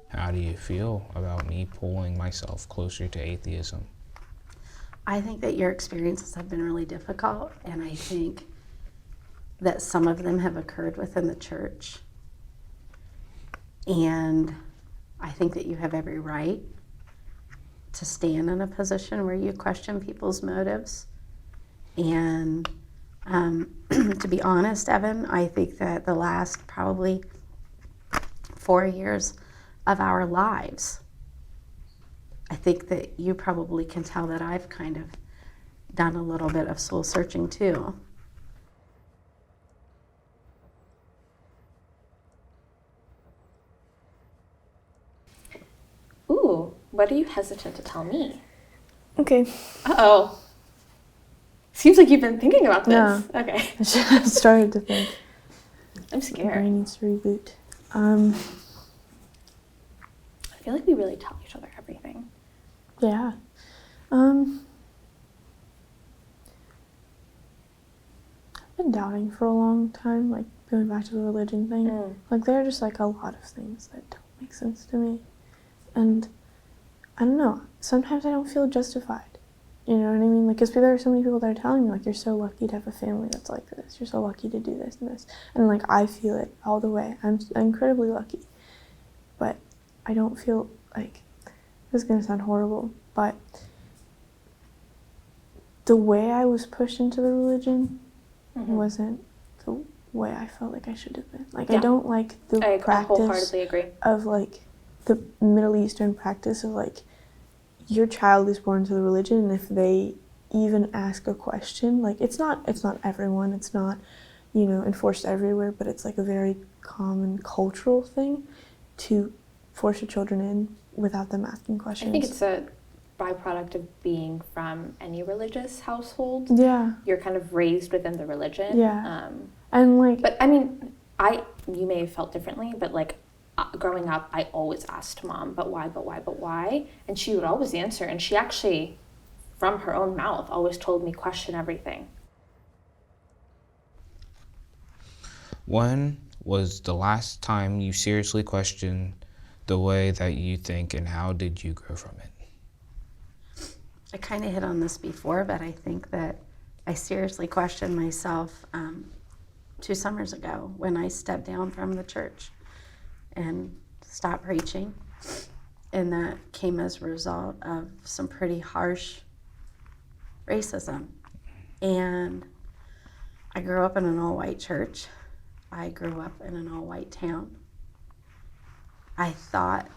How do you feel about me pulling myself closer to atheism? I think that your experiences have been really difficult, and I think that some of them have occurred within the church. And I think that you have every right to stand in a position where you question people's motives. And to be honest, Evan, I think that the last probably 4 years of our lives, I think that you probably can tell that I've kind of done a little bit of soul searching too. Ooh, what are you hesitant to tell me? Okay. Uh-oh. Seems like you've been thinking about this. No. Okay. I started to think. I'm My scared. brain needs to reboot. I feel like we really tell each other everything. Yeah. I've been doubting for a long time, like going back to the religion thing. Like there are just like a lot of things that don't make sense to me. And I don't know, sometimes I don't feel justified. You know what I mean? Like, because there are so many people that are telling me, like, you're so lucky to have a family that's like this. You're so lucky to do this and this. And, like, I feel it all the way. I'm incredibly lucky. But I don't feel like, this is going to sound horrible, but the way I was pushed into the religion wasn't the way I felt like I should have been. Like, I don't like the I practice wholeheartedly agree. of, like, the Middle Eastern practice of, like, your child is born to the religion, and if they even ask a question, like, it's not everyone, it's not, you know, enforced everywhere, but it's like a very common cultural thing to force your children in without them asking questions. I think it's a byproduct of being from any religious household. Yeah. You're kind of raised within the religion. Yeah. And like, but I mean, you may have felt differently, but like growing up, I always asked Mom, but why, but why, but why? And she would always answer. And she actually, from her own mouth, always told me, question everything. When was the last time you seriously questioned the way that you think, and how did you grow from it? I kind of hit on this before, but I think that I seriously questioned myself 2 summers ago when I stepped down from the church and stopped preaching. And that came as a result of some pretty harsh racism. And I grew up in an all-white church. I grew up in an all-white town. I thought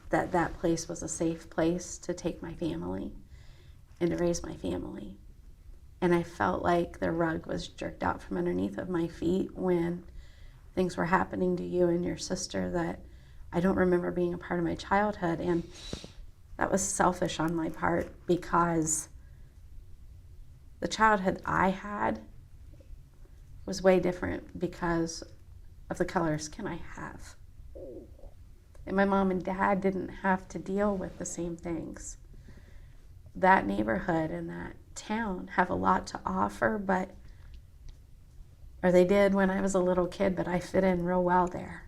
that that place was a safe place to take my family and to raise my family. And I felt like the rug was jerked out from underneath of my feet when things were happening to you and your sister that I don't remember being a part of my childhood. And that was selfish on my part, because the childhood I had was way different because of the color of skin I have. And my mom and dad didn't have to deal with the same things. That neighborhood and that town have a lot to offer, or they did when I was a little kid, but I fit in real well there.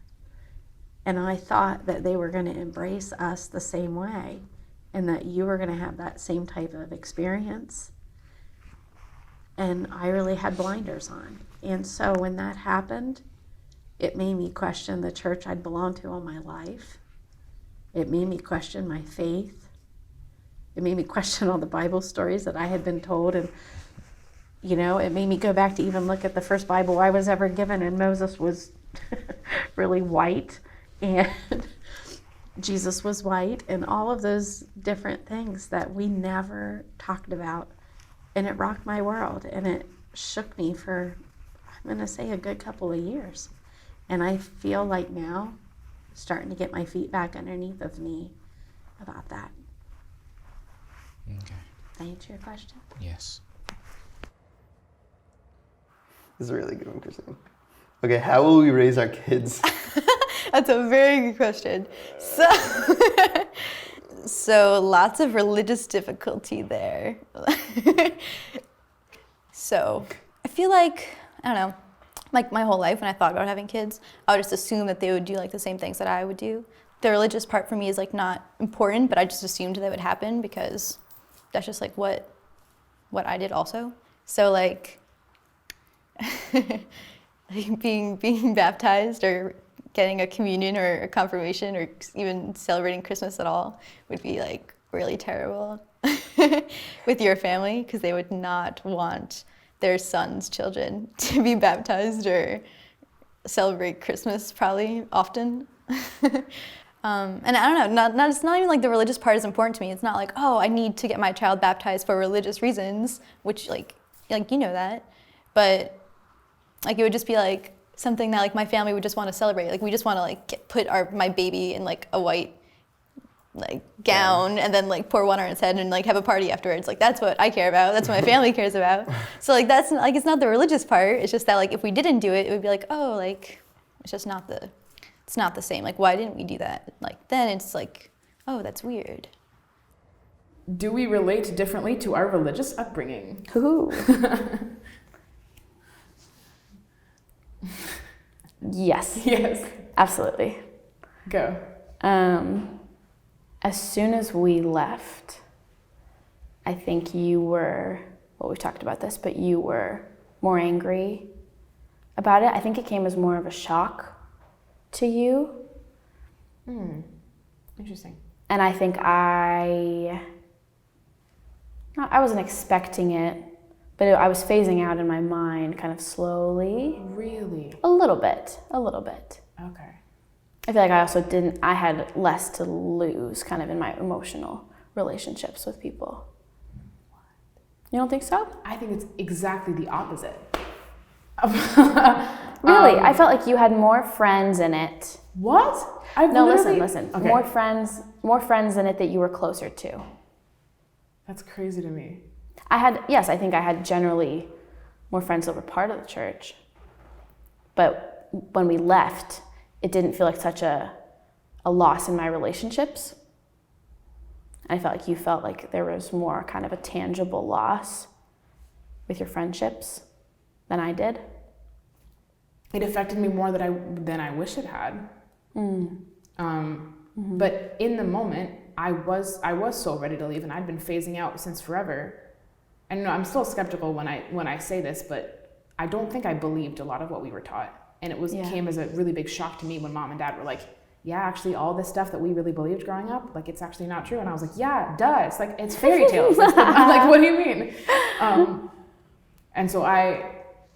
And I thought that they were going to embrace us the same way, and that you were going to have that same type of experience. And I really had blinders on. And so when that happened, it made me question the church I'd belonged to all my life. It made me question my faith. It made me question all the Bible stories that I had been told. And, you know, it made me go back to even look at the first Bible I was ever given, and Moses was really white, and Jesus was white, and all of those different things that we never talked about. And it rocked my world, and it shook me for, I'm going to say, a good couple of years. And I feel like now, starting to get my feet back underneath of me about that. Okay. Did I answer your question? Yes. This is a really good one, Christine. Okay, how will we raise our kids? That's a very good question. So lots of religious difficulty there. So I feel like, I don't know, like my whole life when I thought about having kids, I would just assume that they would do like the same things that I would do. The religious part for me is like not important, but I just assumed that would happen because that's just like what I did also. So like being baptized or getting a communion or a confirmation or even celebrating Christmas at all would be like really terrible with your family, because they would not want their sons' children to be baptized or celebrate Christmas probably often. And I don't know, it's not even like the religious part is important to me. It's not like, oh, I need to get my child baptized for religious reasons, which like you know that, but like it would just be like something that like my family would just want to celebrate. Like we just want to like put my baby in like a white like gown and then like pour water on its head and like have a party afterwards. Like that's what I care about. That's what my family cares about. So like that's like, it's not the religious part. It's just that like if we didn't do it, it would be like, oh, like it's just not it's not the same. Like why didn't we do that? Like then it's like, oh, that's weird. Do we relate differently to our religious upbringing? Ooh. Yes. Yes. Absolutely. Go. As soon as we left, I think you were, well, we've talked about this, but you were more angry about it. I think it came as more of a shock to you. Interesting. And I think I wasn't expecting it, but I was phasing out in my mind kind of slowly. Really? A little bit. Okay. I feel like I had less to lose kind of in my emotional relationships with people. You don't think so? I think it's exactly the opposite. Really? I felt like you had more friends in it. What? Listen. Okay. More friends in it that you were closer to. That's crazy to me. I think I had generally more friends that were part of the church. But when we left, it didn't feel like such a loss in my relationships. I felt like you felt like there was more kind of a tangible loss with your friendships than I did. It affected me more than I wish it had. But in the moment, I was so ready to leave, and I'd been phasing out since forever. And no, I'm still skeptical when I say this, but I don't think I believed a lot of what we were taught. And it came as a really big shock to me when mom and dad were like, yeah, actually all this stuff that we really believed growing up, like it's actually not true. And I was like, yeah, duh, it's like, it's fairy tales. I'm like, what do you mean? And so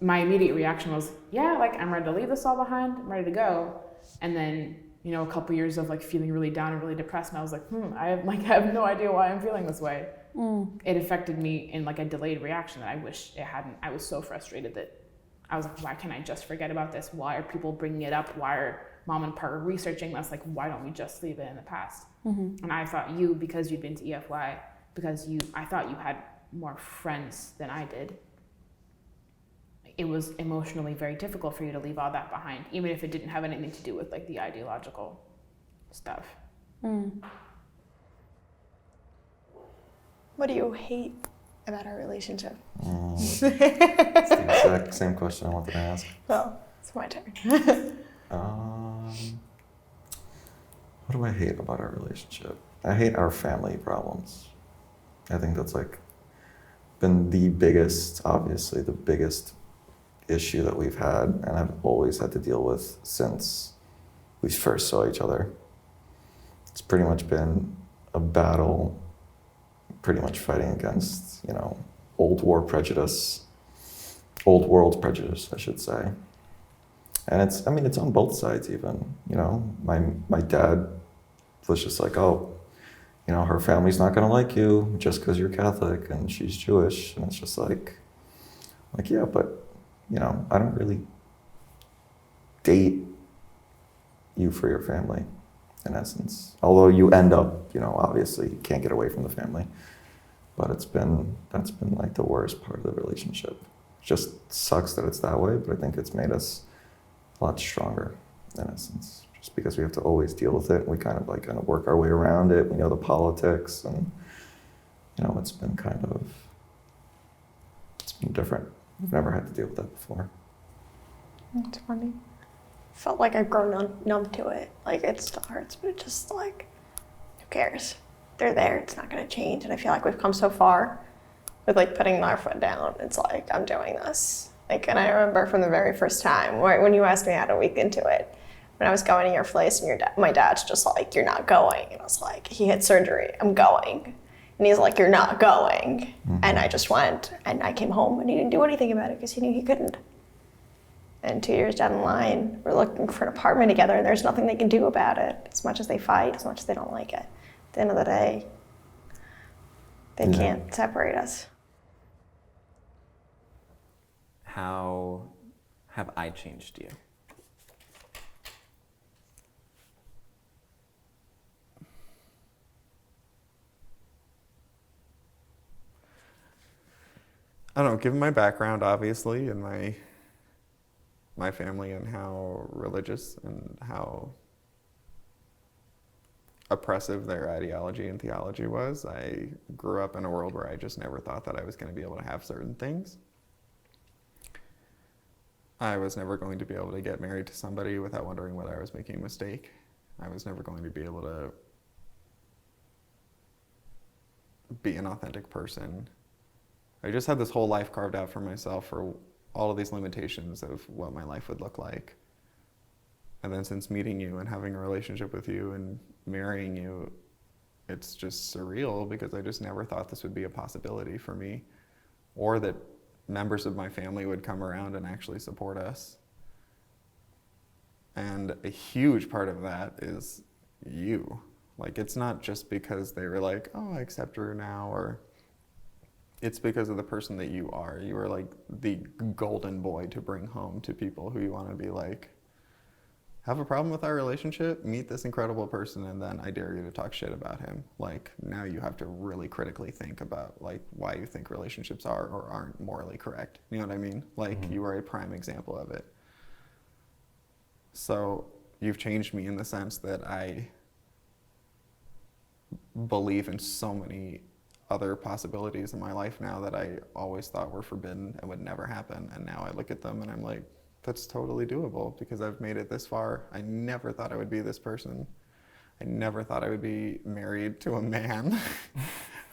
my immediate reaction was, yeah, like I'm ready to leave this all behind, I'm ready to go. And then, you know, a couple years of like feeling really down and really depressed, and I was like, I have no idea why I'm feeling this way. It affected me in like a delayed reaction that I wish it hadn't. I was so frustrated that I was like, why can't I just forget about this? Why are people bringing it up? Why are mom and papa researching this? Like, why don't we just leave it in the past? And I thought because you'd been to EFY, I thought you had more friends than I did. It was emotionally very difficult for you to leave all that behind, even if it didn't have anything to do with like the ideological stuff. What do you hate about our relationship? It's the exact same question I wanted to ask. Well, it's my turn. What do I hate about our relationship? I hate our family problems. I think that's like been the biggest issue that we've had, and I've always had to deal with since we first saw each other. It's pretty much been a battle, pretty much fighting against, old world prejudice, I should say. And it's on both sides even, my dad was just like, oh, her family's not gonna like you just because you're Catholic and she's Jewish. And it's just like, yeah, but, I don't really date you for your family, in essence. Although you end up, obviously you can't get away from the family. But that's been like the worst part of the relationship. It just sucks that it's that way, but I think it's made us a lot stronger, in essence. Just because we have to always deal with it, we kind of work our way around it. We know the politics, and it's been different. We've never had to deal with that before. It's funny. Felt like I've grown numb to it. Like, it still hurts, but it's just like, who cares? They're there. It's not going to change. And I feel like we've come so far with like putting our foot down. It's like, I'm doing this. Like, and I remember from the very first time, when you asked me out a week into it, when I was going to your place, and my dad's just like, you're not going. And I was like, he had surgery. I'm going. And he's like, you're not going. And I just went, and I came home, and he didn't do anything about it because he knew he couldn't. And 2 years down the line, we're looking for an apartment together, and there's nothing they can do about it. As much as they fight, as much as they don't like it. At the end of the day, they can't separate us. How have I changed you? I don't know, given my background, obviously, and my family and how religious and how oppressive their ideology and theology was, I grew up in a world where I just never thought that I was going to be able to have certain things. I was never going to be able to get married to somebody without wondering whether I was making a mistake. I was never going to be able to be an authentic person. I just had this whole life carved out for myself for all of these limitations of what my life would look like. And then since meeting you and having a relationship with you and marrying you, it's just surreal because I just never thought this would be a possibility for me, or that members of my family would come around and actually support us. And a huge part of that is you. Like, it's not just because they were like, oh, I accept her now, or it's because of the person that you are. You are like the golden boy to bring home to people who you want to be like, have a problem with our relationship? Meet this incredible person, and then I dare you to talk shit about him. Like, now you have to really critically think about like why you think relationships are or aren't morally correct. You know what I mean? Like, you are a prime example of it. So you've changed me in the sense that I believe in so many other possibilities in my life now that I always thought were forbidden and would never happen. And now I look at them and I'm like, that's totally doable because I've made it this far. I never thought I would be this person. I never thought I would be married to a man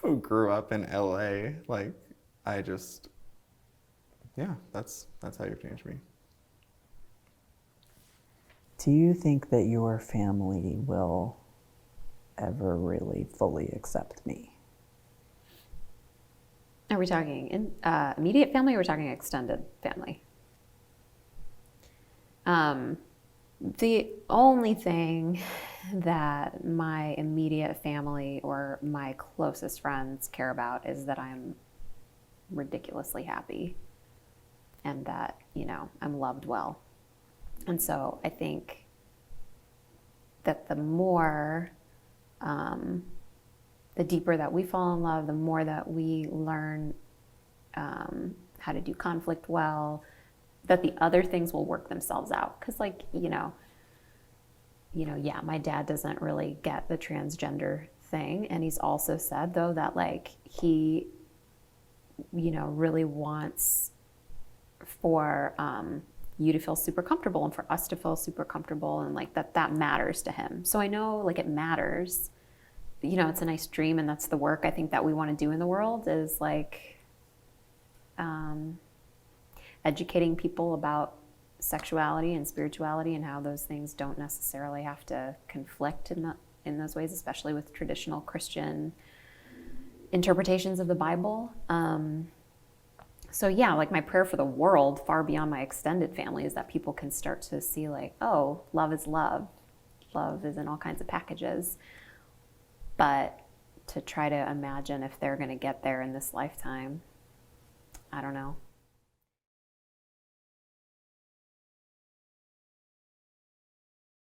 who grew up in LA. Like, I just, yeah, that's how you've changed me. Do you think that your family will ever really fully accept me? Are we talking immediate family or are we talking extended family? The only thing that my immediate family or my closest friends care about is that I'm ridiculously happy and that, you know, I'm loved well. And so I think that the more, the deeper that we fall in love, the more that we learn how to do conflict well, that the other things will work themselves out. Because, like, yeah, my dad doesn't really get the transgender thing. And he's also said, though, that, like, he, really wants for you to feel super comfortable and for us to feel super comfortable and, like, that matters to him. So I know, like, it matters. It's a nice dream, and that's the work I think that we want to do in the world is, like, educating people about sexuality and spirituality and how those things don't necessarily have to conflict in those ways, especially with traditional Christian interpretations of the Bible. So yeah, like, my prayer for the world, far beyond my extended family, is that people can start to see, like, oh, love is love. Love is in all kinds of packages. But to try to imagine if they're going to get there in this lifetime, I don't know.